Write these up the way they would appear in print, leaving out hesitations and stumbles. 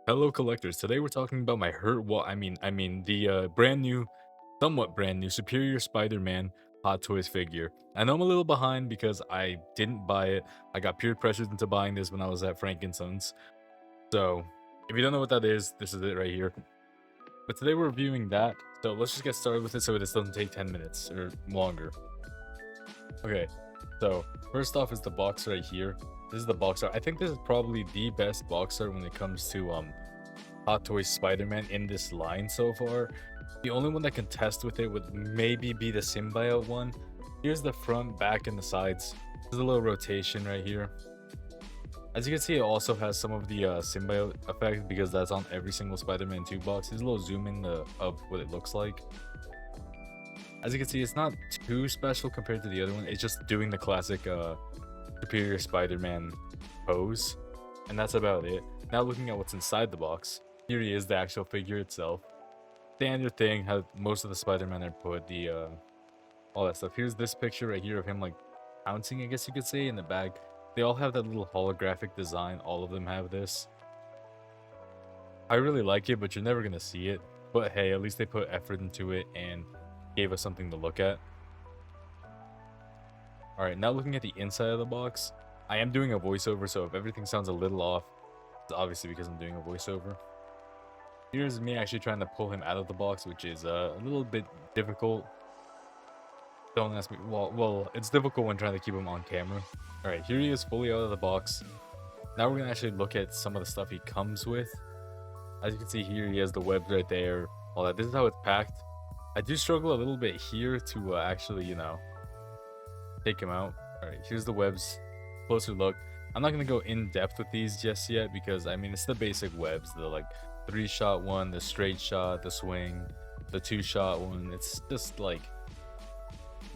Hello collectors, today we're talking about my the brand new, somewhat brand new Superior Spider-Man Hot Toys figure. I know I'm a little behind because I didn't buy it. I got peer pressured into buying this when I was at Frankinson's. So, if you don't know what that is, this is it right here. But today we're reviewing that, so let's just get started with it so this doesn't take 10 minutes or longer. Okay, so first off is the box right here. This is the box art. I think this is probably the best box art when it comes to Hot Toys Spider-Man in this line so far. The only one that can test with it would maybe be the symbiote one. Here's the front, back, and the sides. There's a little rotation right here. As you can see, it also has some of the symbiote effect because that's on every single Spider-Man 2 box. Here's a little zoom in of what it looks like. As you can see, it's not too special compared to the other one. It's just doing the classic Superior Spider-Man pose. And that's about it. Now looking at what's inside the box. Here he is, the actual figure itself. Standard thing, how most of the Spider-Man are put, all that stuff. Here's this picture right here of him, like, pouncing, I guess you could say, in the bag. They all have that little holographic design. All of them have this. I really like it, but you're never going to see it. But hey, at least they put effort into it and gave us something to look at. Alright, now looking at the inside of the box. I am doing a voiceover, so if everything sounds a little off, it's obviously because I'm doing a voiceover. Here's me actually trying to pull him out of the box, which is a little bit difficult. Don't ask me. Well, it's difficult when trying to keep him on camera. Alright, here he is fully out of the box. Now we're going to actually look at some of the stuff he comes with. As you can see here, he has the webs right there. All that. This is how it's packed. I do struggle a little bit here to actually, take him out. Alright, here's the webs. Closer look. I'm not going to go in depth with these just yet because, I mean, it's the basic webs. The, like, 3-shot one, the straight shot, the swing, the 2-shot one. It's just, like,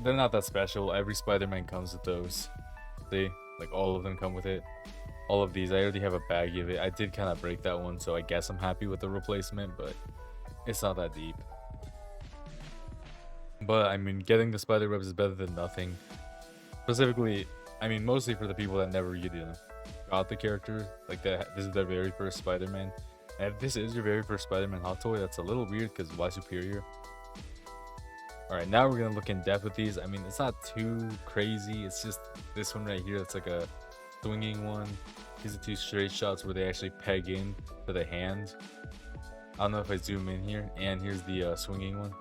they're not that special. Every Spider-Man comes with those. See? Like, all of them come with it. All of these. I already have a bag of it. I did kind of break that one, so I guess I'm happy with the replacement, but it's not that deep. But, I mean, getting the spider webs is better than nothing. Specifically, I mean, mostly for the people that never really got the character. Like, this is their very first Spider-Man. And if this is your very first Spider-Man hot toy, that's a little weird because why Superior? Alright, now we're going to look in depth with these. I mean, it's not too crazy. It's just this one right here that's like a swinging one. These are 2 straight shots where they actually peg in to the hand. I don't know if I zoom in here. And here's the swinging one.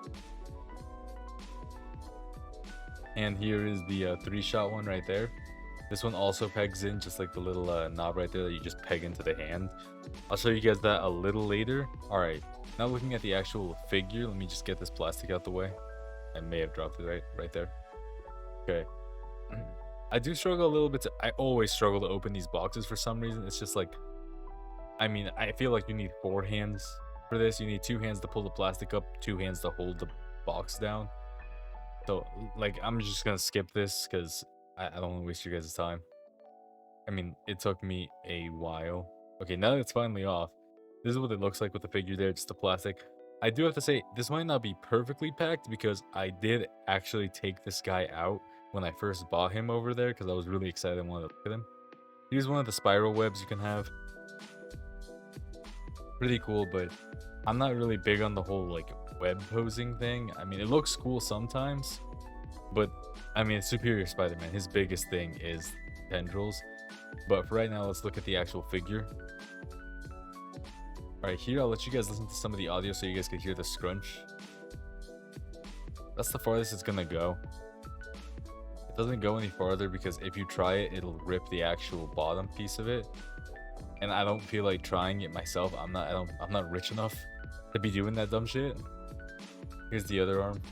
And here is the 3-shot one right there. This one also pegs in, just like the little knob right there that you just peg into the hand. I'll show you guys that a little later. Alright, now looking at the actual figure, let me just get this plastic out the way. I may have dropped it right there. Okay. I do struggle a little bit I always struggle to open these boxes for some reason. It's just like, I mean, I feel like you need 4 hands for this. You need 2 hands to pull the plastic up, 2 hands to hold the box down. So, like, I'm just gonna skip this because I don't want to waste your guys' time. I mean, it took me a while. Okay, now that it's finally off, this is what it looks like with the figure there, just the plastic. I do have to say, this might not be perfectly packed because I did actually take this guy out when I first bought him over there because I was really excited and wanted to look at him. Here's one of the spiral webs you can have. Pretty cool, but I'm not really big on the whole, like, web posing thing. I mean, it looks cool sometimes, but, I mean, it's Superior Spider-Man. His biggest thing is tendrils. But for right now, let's look at the actual figure. Alright, here I'll let you guys listen to some of the audio so you guys can hear the scrunch. That's the farthest it's gonna go. It doesn't go any farther because if you try it, it'll rip the actual bottom piece of it. And I don't feel like trying it myself. I'm not rich enough to be doing that dumb shit. Here's the other arm.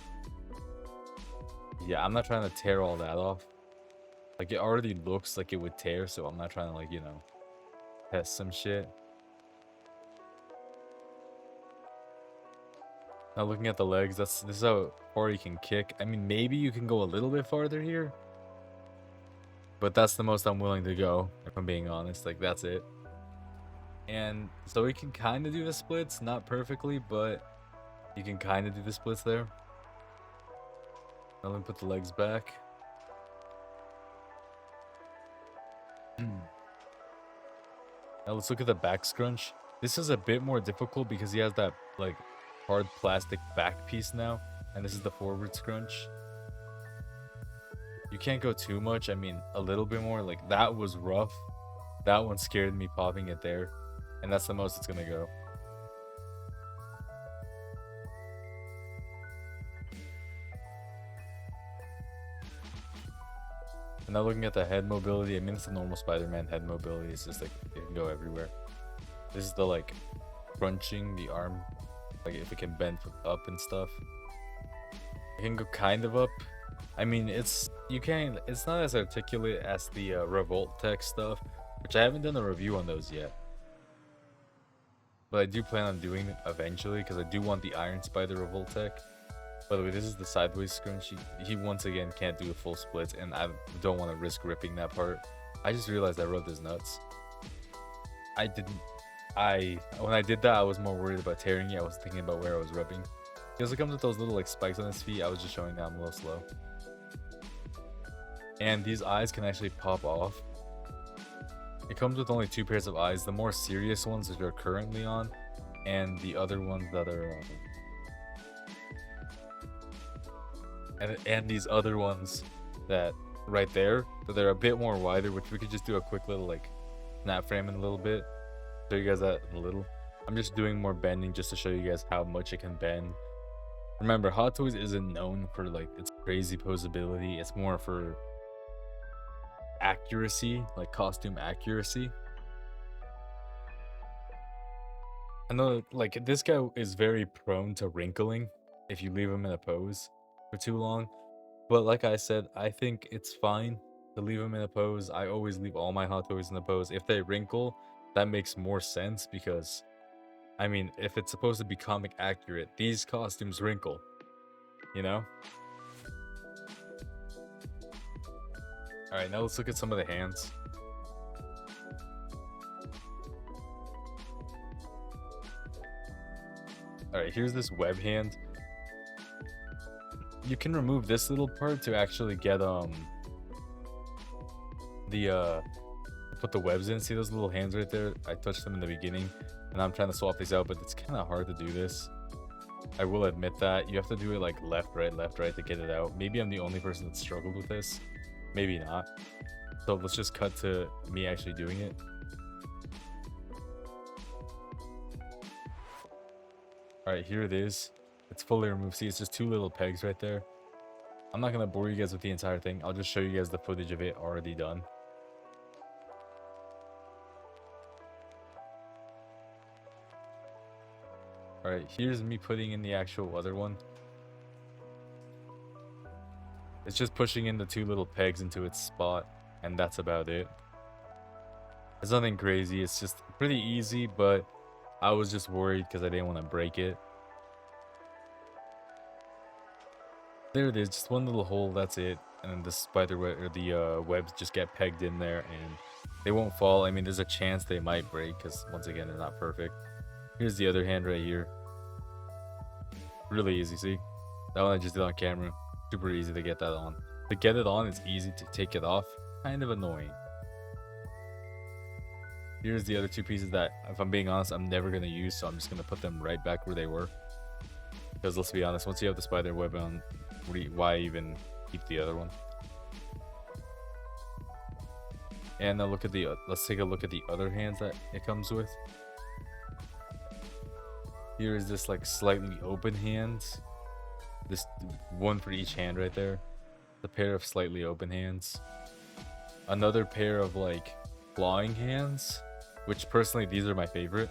Yeah, I'm not trying to tear all that off. Like, it already looks like it would tear, so I'm not trying to, like, test some shit. Now looking at the legs, this is how far you can kick. I mean, maybe you can go a little bit farther here. But that's the most I'm willing to go, if I'm being honest. Like, that's it. And so we can kind of do the splits, not perfectly, but you can kind of do the splits there. Now let me put the legs back. Now let's look at the back scrunch. This is a bit more difficult because he has that like hard plastic back piece now, and this is the forward scrunch. You can't go too much. I mean, a little bit more. Like that was rough. That one scared me popping it there, and that's the most it's gonna go. And now looking at the head mobility, I mean, it's a normal Spider-Man head mobility. It's just like it can go everywhere. This is the like crunching the arm, like if it can bend up and stuff. It can go kind of up. I mean, it's not as articulate as the Revolt Tech stuff, which I haven't done a review on those yet. But I do plan on doing it eventually because I do want the Iron Spider Revolt Tech. By the way, this is the sideways scrunch. He once again can't do a full split, and I don't want to risk ripping that part. I just realized I rubbed his nuts. When I did that, I was more worried about tearing it. I was thinking about where I was rubbing. Because it comes with those little like spikes on his feet. I was just showing that I'm a little slow. And these eyes can actually pop off. It comes with only 2 pairs of eyes. The more serious ones that you're currently on, and the other ones that are and these other ones that right there, so they're a bit more wider, which we could just do a quick little like snap frame in a little bit. Show you guys that in a little. I'm just doing more bending just to show you guys how much it can bend. Remember, Hot Toys isn't known for like its crazy posability. It's more for accuracy, like costume accuracy. I know like this guy is very prone to wrinkling if you leave him in a pose for too long, but like I said, I think it's fine to leave him in a pose. I always leave all my Hot Toys in a pose. If they wrinkle, that makes more sense because I mean, if it's supposed to be comic accurate, these costumes wrinkle, you know? Alright, now let's look at some of the hands. Alright, here's this web hand. You can remove this little part to actually get put the webs in. See those little hands right there? I touched them in the beginning, and I'm trying to swap these out, but it's kind of hard to do this. I will admit that. You have to do it like left, right to get it out. Maybe I'm the only person that struggled with this. Maybe not. So let's just cut to me actually doing it. Alright, here it is. It's fully removed. See, it's just 2 little pegs right there. I'm not going to bore you guys with the entire thing. I'll just show you guys the footage of it already done. Alright, here's me putting in the actual other one. It's just pushing in the 2 little pegs into its spot, and that's about it. It's nothing crazy. It's just pretty easy, but I was just worried because I didn't want to break it. There it is, just 1 little hole, that's it. And then the spider web, or the webs just get pegged in there and they won't fall. I mean, there's a chance they might break because once again, they're not perfect. Here's the other hand right here. Really easy, see? That one I just did on camera. Super easy to get that on. To get it on, it's easy. To take it off, kind of annoying. Here's the other 2 pieces that, if I'm being honest, I'm never going to use, so I'm just going to put them right back where they were. Because let's be honest, once you have the spider web on, why even keep the other one? And now look at let's take a look at the other hands that it comes with. Here is this like slightly open hands. This one for each hand right there. The pair of slightly open hands. Another pair of like clawing hands, which personally these are my favorite.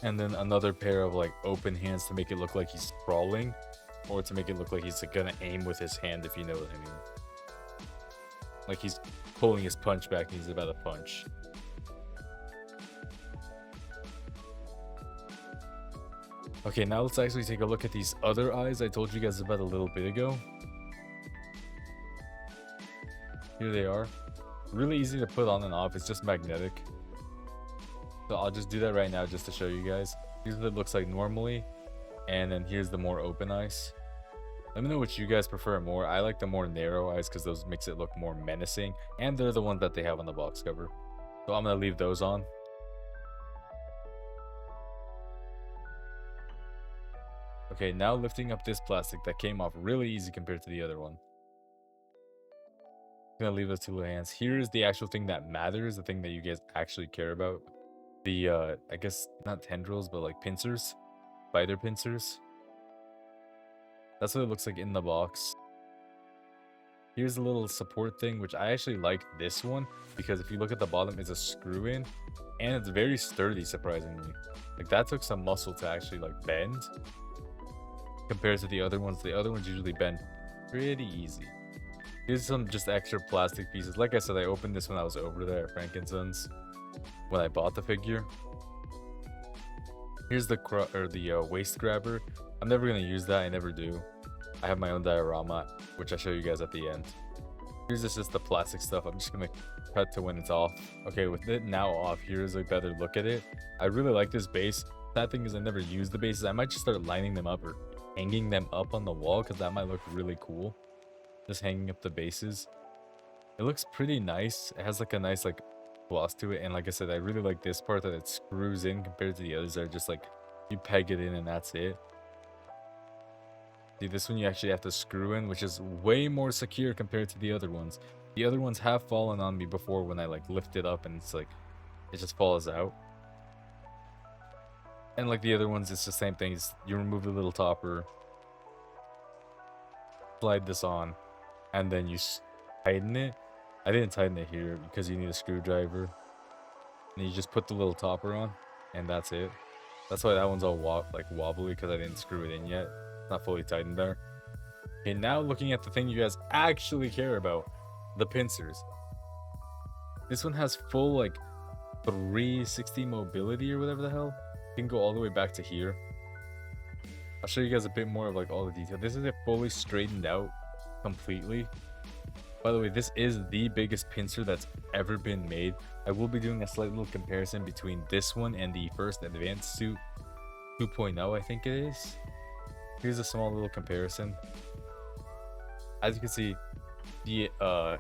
And then another pair of like open hands to make it look like he's crawling, or to make it look like he's gonna aim with his hand, if you know what I mean. Like he's pulling his punch back and he's about to punch. Okay, now let's actually take a look at these other eyes I told you guys about a little bit ago. Here they are. Really easy to put on and off, it's just magnetic. So I'll just do that right now just to show you guys. Here's what it looks like normally, and then here's the more open eyes. Let me know what you guys prefer more. I like the more narrow eyes because those makes it look more menacing, and they're the ones that they have on the box cover. So I'm gonna leave those on. Okay, now lifting up this plastic that came off really easy compared to the other one. Gonna leave those two little hands. Here's the actual thing that matters, the thing that you guys actually care about. The I guess not tendrils, but like pincers, spider pincers. That's what it looks like in the box. Here's a little support thing, which I actually like this one because if you look at the bottom, it's a screw in, and it's very sturdy, surprisingly. Like that took some muscle to actually like bend compared to the other ones. The other ones usually bend pretty easy. Here's some just extra plastic pieces. Like I said, I opened this when I was over there at Frankinson's when I bought the figure. Here's the waist grabber. I'm never gonna use that. I never do. I have my own diorama, which I show you guys at the end. Here's just the plastic stuff. I'm just gonna cut to when it's off. Okay, with it now off, here's a better look at it. I really like this base. That thing is I never use the bases. I might just start lining them up or hanging them up on the wall because that might look really cool. Just hanging up the bases. It looks pretty nice. It has like a nice like gloss to it, and like I said, I really like this part that it screws in compared to the others that are just like you peg it in and that's it. See, this one you actually have to screw in, which is way more secure compared to the other ones. The other ones have fallen on me before when I like lift it up and it's like it just falls out. And like the other ones, it's the same thing. You remove the little topper, slide this on, and then you tighten it. I didn't tighten it here because you need a screwdriver. And you just put the little topper on, and that's it. That's why that one's all wobbly because I didn't screw it in yet. It's not fully tightened there. Okay, now looking at the thing you guys actually care about, the pincers. This one has full like 360 mobility or whatever the hell. You can go all the way back to here. I'll show you guys a bit more of like all the detail. This is it fully straightened out completely. By the way, this is the biggest pincer that's ever been made. I will be doing a slight little comparison between this one and the first advanced suit 2.0, I think it is. Here's a small little comparison. As you can see, the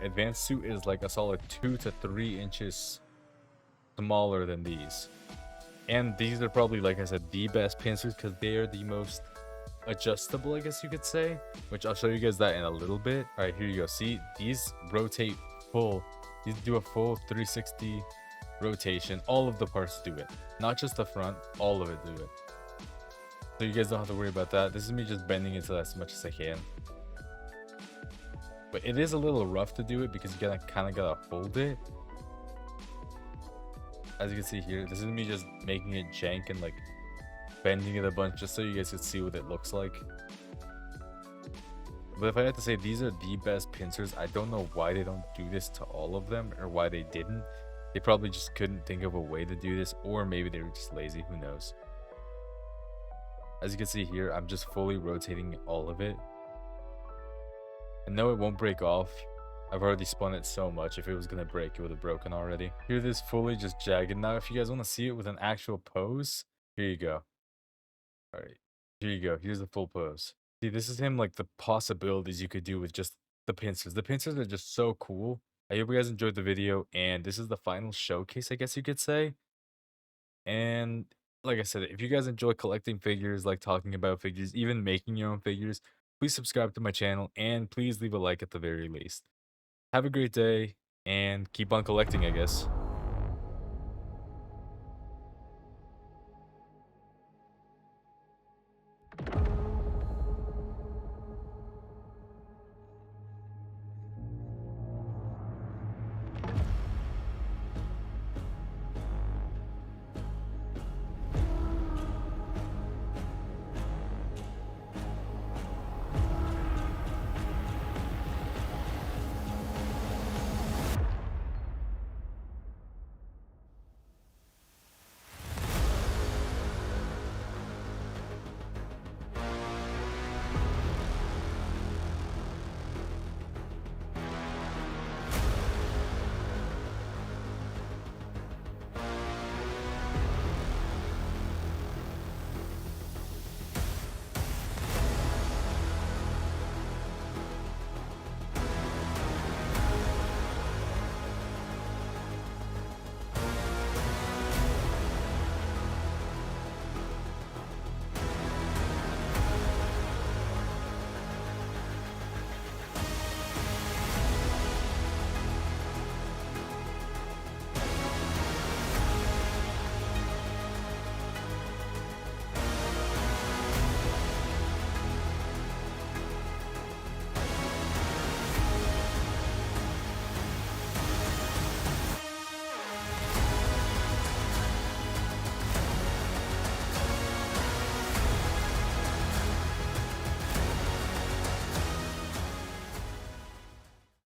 advanced suit is like a solid 2 to 3 inches smaller than these. And these are probably, like I said, the best pincers because they are the most adjustable, I guess you could say, which I'll show you guys that in a little bit. All right, here you go. See, these rotate full. These do a full 360 rotation. All of the parts do it, not just the front. All of it do it. So you guys don't have to worry about that. This is me just bending it as much as I can. But it is a little rough to do it because you kind of gotta hold it. As you can see here, this is me just making it jank and like bending it a bunch just so you guys can see what it looks like. But if I had to say, these are the best pincers. I don't know why they don't do this to all of them or why they didn't. They probably just couldn't think of a way to do this, or maybe they were just lazy, who knows. As you can see here, I'm just fully rotating all of it. And no, it won't break off. I've already spun it so much. If it was gonna break, it would have broken already. Here it is fully just jagged. Now if you guys want to see it with an actual pose, here you go. All right, here you go. Here's the full pose. See, this is him, like the possibilities you could do with just the pincers. The pincers are just so cool. I hope you guys enjoyed the video, and this is the final showcase, I guess you could say. And like I said, if you guys enjoy collecting figures, like talking about figures, even making your own figures, please subscribe to my channel and please leave a like at the very least. Have a great day and keep on collecting, I guess.